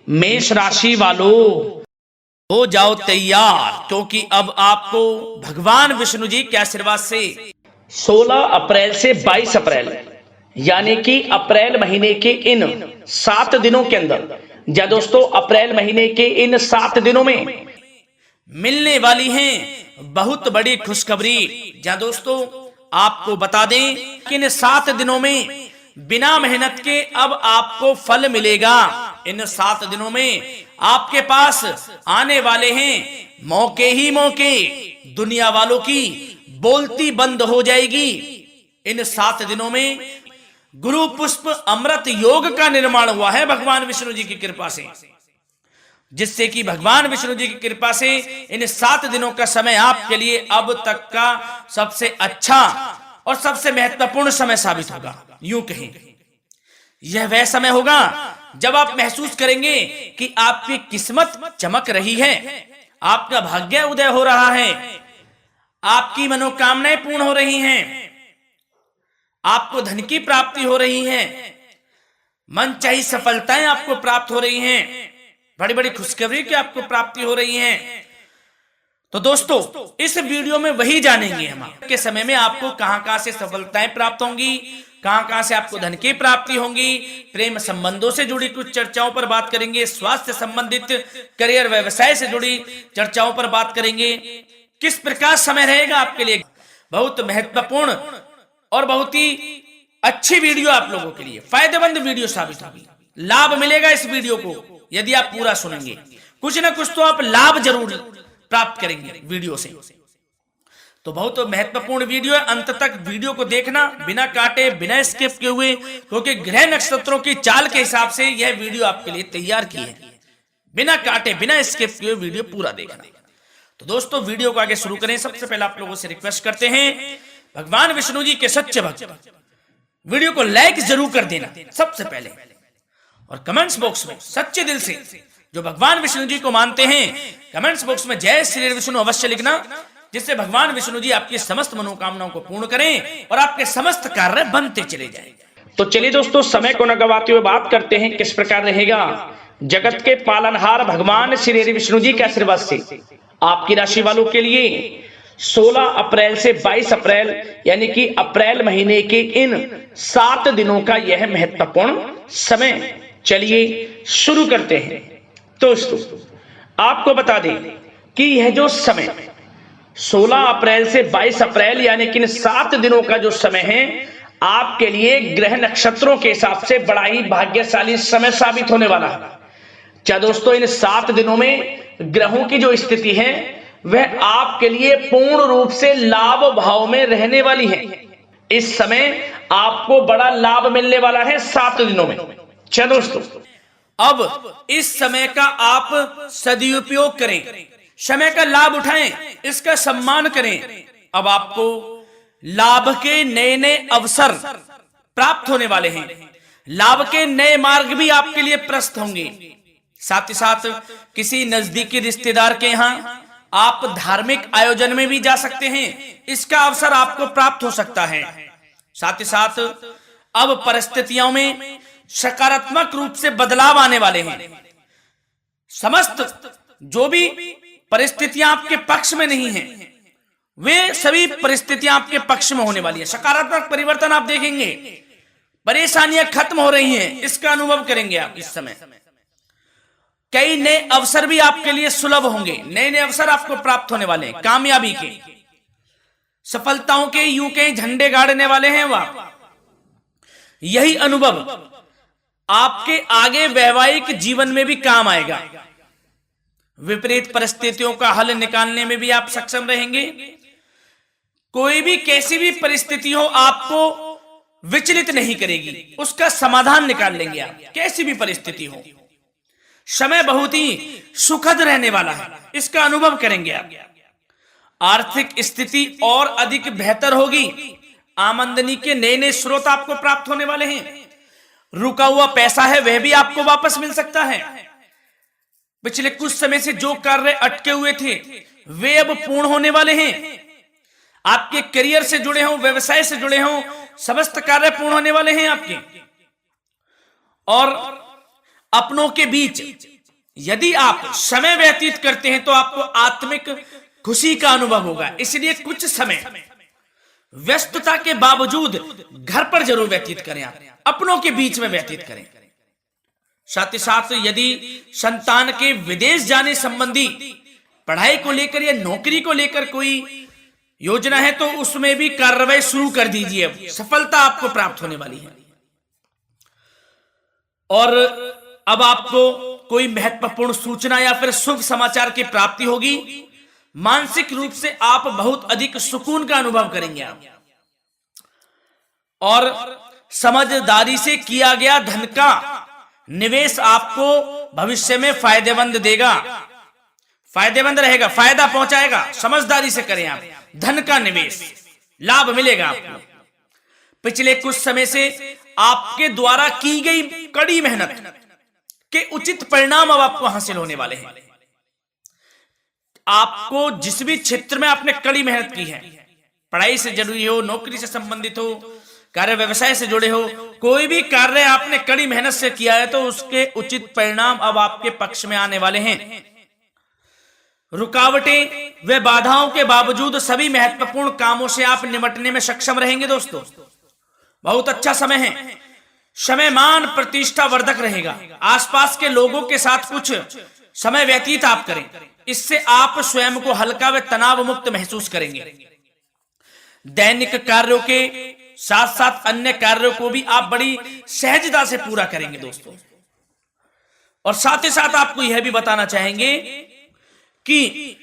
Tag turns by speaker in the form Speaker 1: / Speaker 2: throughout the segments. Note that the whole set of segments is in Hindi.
Speaker 1: मेष राशि वालों हो जाओ तैयार, क्योंकि अब आपको भगवान विष्णु जी के आशीर्वाद से 16 अप्रैल से 22 अप्रैल यानी कि अप्रैल महीने के इन 7 दिनों के अंदर, या दोस्तों अप्रैल महीने के इन 7 दिनों में मिलने वाली हैं बहुत बड़ी खुशखबरी। या दोस्तों आपको बता दें कि इन 7 दिनों में बिना मेहनत के अब आपको फल मिलेगा। इन 7 दिनों में आपके पास आने वाले हैं मौके ही मौके, दुनिया वालों की बोलती बंद हो जाएगी। इन 7 दिनों में गुरु पुष्प अमृत योग का निर्माण हुआ है भगवान विष्णु जी की कृपा से, जिससे कि भगवान विष्णु जी की कृपा से इन 7 दिनों का समय आपके लिए अब तक का सबसे अच्छा और सबसे महत्वपूर्ण समय साबित होगा। यूं कहें यह वह समय होगा जब आप महसूस करेंगे कि आपकी किस्मत चमक रही है, आपका भाग्य उदय हो रहा है, आपकी मनोकामनाएं पूर्ण हो रही हैं, आपको धन की प्राप्ति हो रही है, मनचाही सफलताएं आपको प्राप्त हो रही हैं, बड़ी बड़ी खुशखबरी की आपको प्राप्ति हो रही है। तो दोस्तों इस वीडियो में वही जानेंगे हम के समय में आपको कहां से सफलताएं प्राप्त होंगी, कहां से आपको धन की प्राप्ति होंगी, प्रेम संबंधों से जुड़ी कुछ चर्चाओं पर बात करेंगे, स्वास्थ्य संबंधित करियर व्यवसाय से जुड़ी चर्चाओं पर बात करेंगे। किस प्रकार समय रहेगा आपके लिए, बहुत महत्वपूर्ण और बहुत ही अच्छी वीडियो आप लोगों के लिए फायदेमंद वीडियो साबित होगी। लाभ मिलेगा इस वीडियो को यदि आप पूरा सुनेंगे, कुछ ना कुछ तो आप लाभ जरूर प्राप्त करेंगे वीडियो से। तो बहुत महत्वपूर्ण वीडियो है, अंत तक वीडियो को देखना बिना काटे बिना स्किप किए हुए, क्योंकि ग्रह नक्षत्रों की चाल के हिसाब से यह वीडियो आपके लिए तैयार की है। बिना काटे बिना स्किप किए वीडियो पूरा देखना। तो दोस्तों वीडियो को आगे शुरू करें। सबसे पहले आप लोगों से रिक्वेस्ट करते हैं, भगवान विष्णु जी के सच्चे भक्त वीडियो को लाइक जरूर कर देना सबसे पहले, और कमेंट्स बॉक्स में सच्चे दिल से जो भगवान विष्णु जी को मानते हैं कमेंट्स बॉक्स में जय श्री विष्णु अवश्य लिखना, जिससे भगवान विष्णु जी आपकी समस्त मनोकामनाओं को पूर्ण करें और आपके समस्त कार्य बनते चले जाएं। तो चलिए दोस्तों समय को न गवाते हुए बात करते हैं किस प्रकार रहेगा जगत के पालनहार भगवान श्री विष्णु जी के आशीर्वाद से आपकी राशि वालों के लिए 16 अप्रैल से 22 अप्रैल यानी कि अप्रैल महीने के इन 7 दिनों का यह महत्वपूर्ण समय। चलिए शुरू करते हैं। दोस्तों आपको बता दें कि यह जो समय 16 अप्रैल से 22 अप्रैल यानी कि इन 7 दिनों का जो समय है आपके लिए ग्रह नक्षत्रों के हिसाब से बड़ा ही भाग्यशाली समय साबित होने वाला है। क्या दोस्तों इन 7 दिनों में ग्रहों की जो स्थिति है वह आपके लिए पूर्ण रूप से लाभ भाव में रहने वाली है। इस समय आपको बड़ा लाभ मिलने वाला है 7 दिनों में। क्या दोस्तों अब इस समय का आप सदुपयोग करें, समय का लाभ उठाएं, इसका सम्मान करें। अब आपको लाभ के नए नए अवसर प्राप्त होने वाले हैं, लाभ के नए मार्ग भी आपके लिए प्रशस्त होंगे। साथ ही साथ किसी नजदीकी रिश्तेदार के यहाँ आप धार्मिक आयोजन में भी जा सकते हैं, इसका अवसर आपको प्राप्त हो सकता है। साथ ही साथ अब परिस्थितियों में सकारात्मक रूप से बदलाव आने वाले हैं। समस्त जो भी परिस्थितियां आपके पक्ष में नहीं हैं वे सभी परिस्थितियां आपके पक्ष में होने वाली है। सकारात्मक परिवर्तन आप देखेंगे, परेशानियां खत्म हो रही हैं, इसका अनुभव करेंगे आप इस समय। कई नए अवसर भी आपके लिए सुलभ होंगे, नए नए अवसर आपको प्राप्त होने वाले हैं, कामयाबी के, सफलताओं के, यूं के झंडे गाड़ने वाले हैं वह। यही अनुभव आपके आगे वैवाहिक जीवन में भी काम आएगा। विपरीत परिस्थितियों का हल निकालने में भी आप सक्षम रहेंगे। कोई भी कैसी भी परिस्थिति हो आपको विचलित नहीं करेगी, उसका समाधान निकाल लेंगे आप, कैसी भी परिस्थिति हो। समय बहुत ही सुखद रहने वाला है, इसका अनुभव करेंगे आप। आर्थिक स्थिति और अधिक बेहतर होगी, आमदनी के नए नए स्रोत आपको प्राप्त होने वाले हैं। रुका हुआ पैसा है वह भी आपको वापस मिल सकता है। पिछले कुछ समय से जो कार्य अटके हुए थे वे अब पूर्ण होने वाले हैं। आपके करियर से जुड़े हों, व्यवसाय से जुड़े हों, समस्त कार्य पूर्ण होने वाले हैं आपके। और अपनों के बीच यदि आप समय व्यतीत करते हैं तो आपको आत्मिक खुशी का अनुभव होगा। इसलिए कुछ समय व्यस्तता के बावजूद घर पर जरूर व्यतीत करें, आप अपनों के बीच में व्यतीत करें। साथ ही साथ यदि संतान के विदेश जाने संबंधी पढ़ाई को लेकर या नौकरी को लेकर कोई योजना है तो उसमें भी कार्रवाई शुरू कर दीजिए, सफलता आपको प्राप्त होने वाली है। और अब आपको कोई महत्वपूर्ण सूचना या फिर शुभ समाचार की प्राप्ति होगी। मानसिक रूप से आप बहुत अधिक सुकून का अनुभव करेंगे आप, और समझदारी से किया गया धन का निवेश आपको भविष्य में फायदेमंद देगा, फायदेमंद रहेगा, फायदा पहुंचाएगा। समझदारी से करें आप, धन का निवेश, लाभ मिलेगा आपको। पिछले कुछ समय से आपके द्वारा की गई कड़ी मेहनत के उचित परिणाम अब आपको हासिल होने वाले हैं। आपको जिस भी क्षेत्र में आपने कड़ी मेहनत की है, पढ़ाई से जुड़ी हो, नौकरी से संबंधित हो, कार्य व्यवसाय से जुड़े हो, कोई भी कार्य आपने कड़ी मेहनत से किया है तो उसके उचित परिणाम अब आपके पक्ष में आने वाले हैं। रुकावटें व बाधाओं के बावजूद सभी महत्वपूर्ण कामों से आप निपटने में सक्षम रहेंगे। दोस्तों बहुत अच्छा समय है, समय मान प्रतिष्ठा वर्धक रहेगा। आसपास के लोगों के साथ कुछ समय व्यतीत आप करें, इससे आप स्वयं को हल्का व तनाव मुक्त महसूस करेंगे। दैनिक कार्यों के साथ साथ अन्य कार्यों को भी आप बड़ी सहजता से पूरा करेंगे दोस्तों। और साथ ही साथ आपको यह भी बताना चाहेंगे कि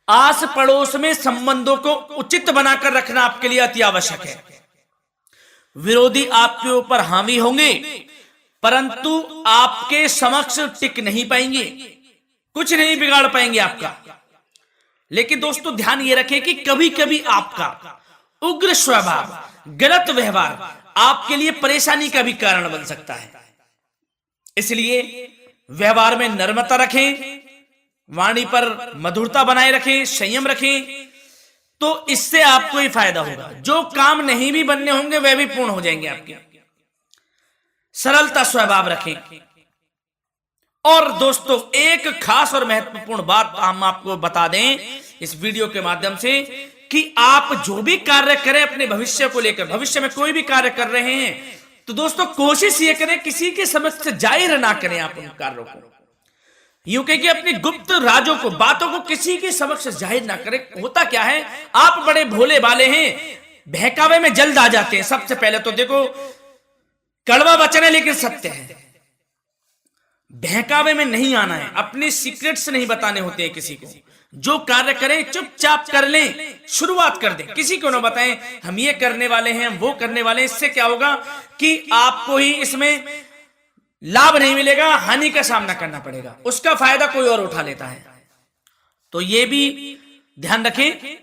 Speaker 1: आस पड़ोस में संबंधों को उचित बनाकर रखना आपके लिए अति आवश्यक है। विरोधी आपके ऊपर हावी होंगे परंतु आपके समक्ष टिक नहीं पाएंगे, कुछ नहीं बिगाड़ पाएंगे आपका। लेकिन दोस्तों ध्यान ये रखें कि कभी कभी आपका उग्र स्वभाव, गलत व्यवहार आपके लिए परेशानी का भी कारण बन सकता है। इसलिए व्यवहार में नम्रता रखें, वाणी पर मधुरता बनाए रखें, संयम रखें, तो इससे आपको ही फायदा होगा। जो काम नहीं भी बनने होंगे वह भी पूर्ण हो जाएंगे आपके। सरलता स्वभाव रखें। और दोस्तों एक खास और महत्वपूर्ण बात हम आपको बता दें इस वीडियो के माध्यम से कि आप जो भी कार्य करें अपने भविष्य को लेकर, भविष्य में कोई भी कार्य कर रहे हैं तो दोस्तों कोशिश ये करें किसी के समक्ष जाहिर ना करें आप उन कार्यों को। यूं कह कि अपनी गुप्त राजों को, बातों को किसी के समक्ष जाहिर ना करें। होता क्या है, आप बड़े भोले भाले हैं, बहकावे में जल्द आ जाते हैं। सबसे पहले तो देखो कड़वा वचन है लेकिन सत्य है, बहकावे में नहीं आना है, अपने सीक्रेट्स नहीं बताने होते हैं किसी को। जो कार्य करें चुपचाप कर लें, शुरुआत कर दें, किसी को ना बताएं हम ये करने वाले हैं, हम वो करने वाले हैं। इससे क्या होगा कि आपको ही इसमें लाभ नहीं मिलेगा, हानि का सामना करना पड़ेगा, उसका फायदा कोई और उठा लेता है। तो ये भी ध्यान रखें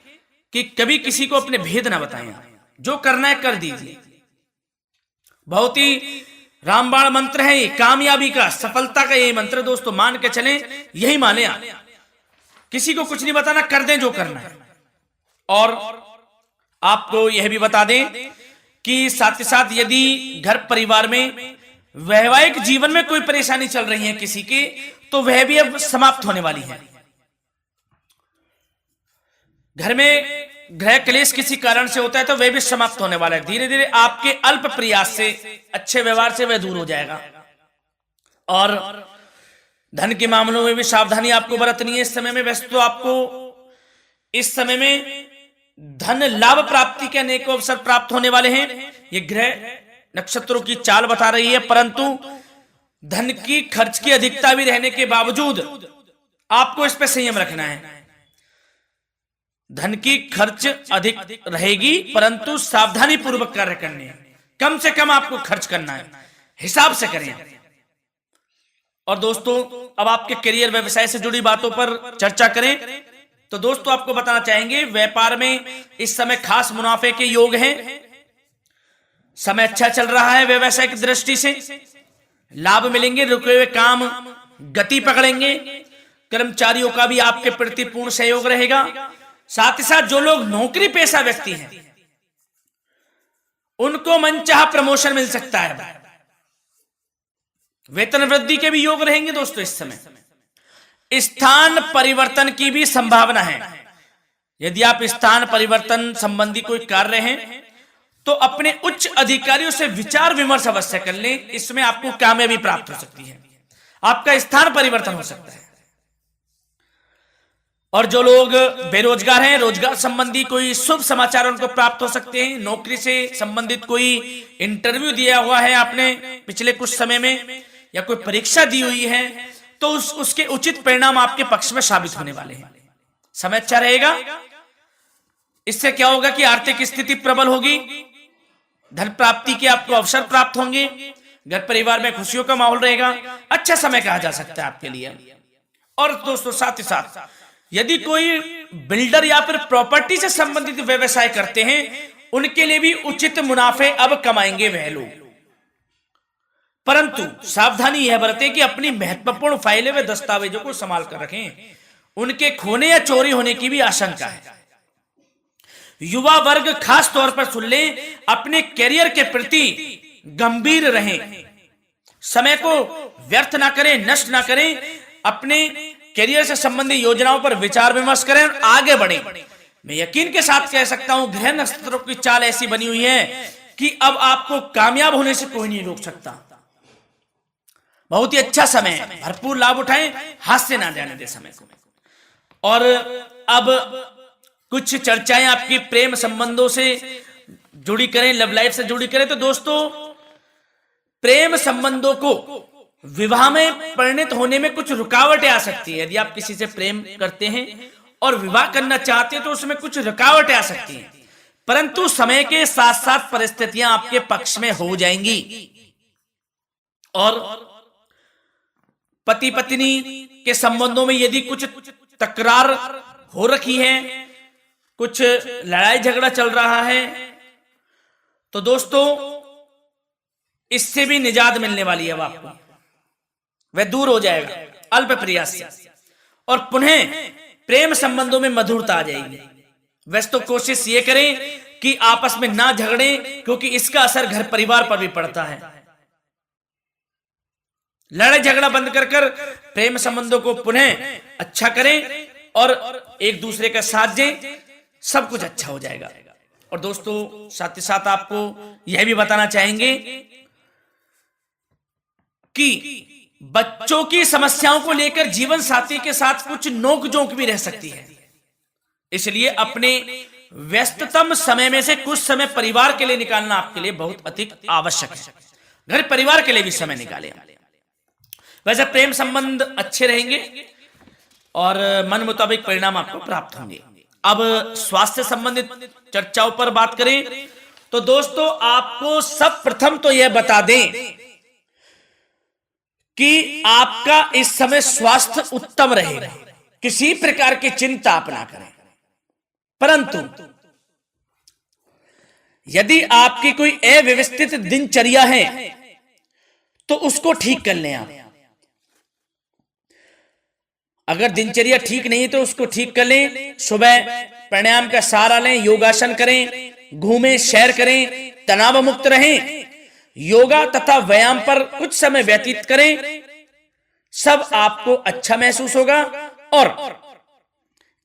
Speaker 1: कि कभी किसी को अपने भेद ना बताएं, जो करना है कर दीजिए। बहुत ही रामबाण मंत्र है ये, कामयाबी का, सफलता का यही मंत्र दोस्तों, मान के चलें, यही माने आप। किसी को कुछ नहीं बताना, कर दें जो करना है। और आपको यह भी बता दें कि साथ ही साथ यदि घर परिवार में वैवाहिक जीवन में कोई परेशानी चल रही है किसी की, तो वह भी अब समाप्त होने वाली है। घर में गृह क्लेश किसी कारण से होता है तो वह भी समाप्त होने वाला है। धीरे धीरे आपके अल्प प्रयास से, अच्छे व्यवहार से वह दूर हो जाएगा। और धन के मामलों में भी सावधानी आपको बरतनी है इस समय में। वैसे तो आपको इस समय में धन लाभ प्राप्ति के अनेक अवसर प्राप्त होने वाले हैं, ये ग्रह नक्षत्रों की चाल बता रही है। परंतु धन की खर्च की अधिकता भी रहने के बावजूद आपको इस पर संयम रखना है। धन की खर्च अधिक रहेगी परंतु सावधानी पूर्वक कार्य करने हैं, कम से कम आपको खर्च करना है, हिसाब से करें। और दोस्तों अब आपके करियर व्यवसाय से जुड़ी बातों पर चर्चा करें तो दोस्तों आपको बताना चाहेंगे व्यापार में इस समय खास मुनाफे के योग हैं। समय अच्छा चल रहा है, व्यवसाय की दृष्टि से लाभ मिलेंगे, रुके हुए काम गति पकड़ेंगे। कर्मचारियों का भी आपके प्रति पूर्ण सहयोग रहेगा। साथ ही साथ जो लोग नौकरी पेशा व्यक्ति हैं उनको मनचाहा प्रमोशन मिल सकता है। वेतन वृद्धि के भी योग रहेंगे दोस्तों इस समय। स्थान परिवर्तन की भी संभावना है। यदि आप स्थान परिवर्तन संबंधी कोई कार्य हैं तो अपने उच्च अधिकारियों से विचार विमर्श अवश्य कर लें, इसमें आपको कामयाबी प्राप्त हो सकती है, आपका स्थान परिवर्तन हो सकता है। और जो लोग बेरोजगार हैं, रोजगार संबंधी कोई शुभ समाचार उनको प्राप्त हो सकते हैं। नौकरी से संबंधित कोई इंटरव्यू दिया हुआ है आपने पिछले कुछ समय में, या कोई परीक्षा दी हुई है, तो उसके उचित परिणाम आपके पक्ष में साबित होने वाले हैं। समय अच्छा रहेगा। इससे क्या होगा कि आर्थिक स्थिति प्रबल होगी, धन प्राप्ति के आपको अवसर प्राप्त होंगे, घर परिवार में खुशियों का माहौल रहेगा। अच्छा समय कहा जा सकता है आपके लिए। और दोस्तों साथ ही साथ यदि कोई बिल्डर या फिर प्रॉपर्टी से संबंधित व्यवसाय करते हैं, उनके लिए भी उचित मुनाफे अब कमाएंगे वह लोग। परंतु सावधानी यह बरतें कि अपनी महत्वपूर्ण फाइलें व दस्तावेजों को संभाल कर रखें, उनके खोने या चोरी होने की भी आशंका है। युवा वर्ग खास तौर पर सुन ले, अपने करियर के प्रति गंभीर रहें, समय को व्यर्थ ना करें, नष्ट ना करें, अपने करियर से संबंधित योजनाओं पर विचार विमर्श करें और आगे बढ़ें। मैं यकीन के साथ कह सकता हूं, ग्रह नक्षत्रों की चाल ऐसी बनी हुई है कि अब आपको कामयाब होने से कोई नहीं रोक सकता। बहुत ही अच्छा समय है, भरपूर लाभ उठाएं, हाथ से ना जाने दे समय को। और अब कुछ चर्चाएं आपकी प्रेम संबंधों से जुड़ी करें, लव लाइफ से जुड़ी करें। तो दोस्तों प्रेम संबंधों को विवाह में परिणत होने में कुछ रुकावटें आ सकती है। यदि आप किसी से प्रेम करते हैं और विवाह करना चाहते हैं तो उसमें कुछ रुकावटें आ सकती हैं, परंतु समय के साथ साथ परिस्थितियां आपके पक्ष में हो जाएंगी। और पति पत्नी के संबंधों में यदि कुछ तकरार हो रखी है, कुछ लड़ाई झगड़ा चल रहा है, तो दोस्तों इससे भी निजात मिलने वाली है। अब आपको वह दूर हो जाएगा अल्प प्रयास से, और पुनः प्रेम संबंधों में मधुरता आ जाएगी। वैसे तो कोशिश ये करें कि आपस में ना झगड़ें, क्योंकि इसका असर घर परिवार पर भी पड़ता है। लड़ाई झगड़ा बंद कर प्रेम संबंधों को पुनः अच्छा करें और एक दूसरे का साथ दें, सब कुछ अच्छा हो जाएगा। और दोस्तों साथ ही साथ आपको यह भी बताना चाहेंगे कि बच्चों की समस्याओं को लेकर जीवन साथी के साथ कुछ नोकझोंक भी रह सकती है। इसलिए अपने व्यस्ततम समय में से कुछ समय परिवार के लिए निकालना आपके लिए बहुत अधिक आवश्यक है। घर परिवार के लिए भी समय निकालें। वैसे प्रेम संबंध अच्छे रहेंगे और मन मुताबिक परिणाम आपको प्राप्त होंगे। अब स्वास्थ्य संबंधित चर्चाओं पर बात करें तो दोस्तों आपको सब प्रथम तो यह बता दें कि आपका इस समय स्वास्थ्य उत्तम रहेगा, किसी प्रकार की चिंता आप ना करें। परंतु यदि आपकी कोई अव्यवस्थित दिनचर्या है तो उसको ठीक कर लें आप। अगर दिनचर्या ठीक नहीं तो उसको ठीक कर लें। सुबह प्राणायाम का सहारा लें, योगासन करें, घूमें, सैर करें, तनाव मुक्त रहें, योगा तथा व्यायाम पर कुछ समय व्यतीत करें। सब आपको अच्छा महसूस होगा और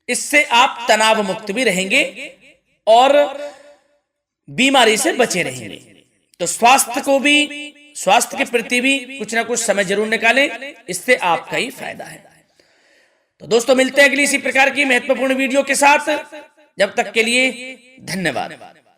Speaker 1: इससे आप तनाव मुक्त भी रहेंगे और बीमारी से बचे रहेंगे। तो स्वास्थ्य के प्रति भी कुछ ना कुछ समय जरूर निकालें, इससे आपका ही फायदा है। तो दोस्तों मिलते हैं अगली इसी प्रकार की महत्वपूर्ण वीडियो के साथ। जब तक के लिए धन्यवाद।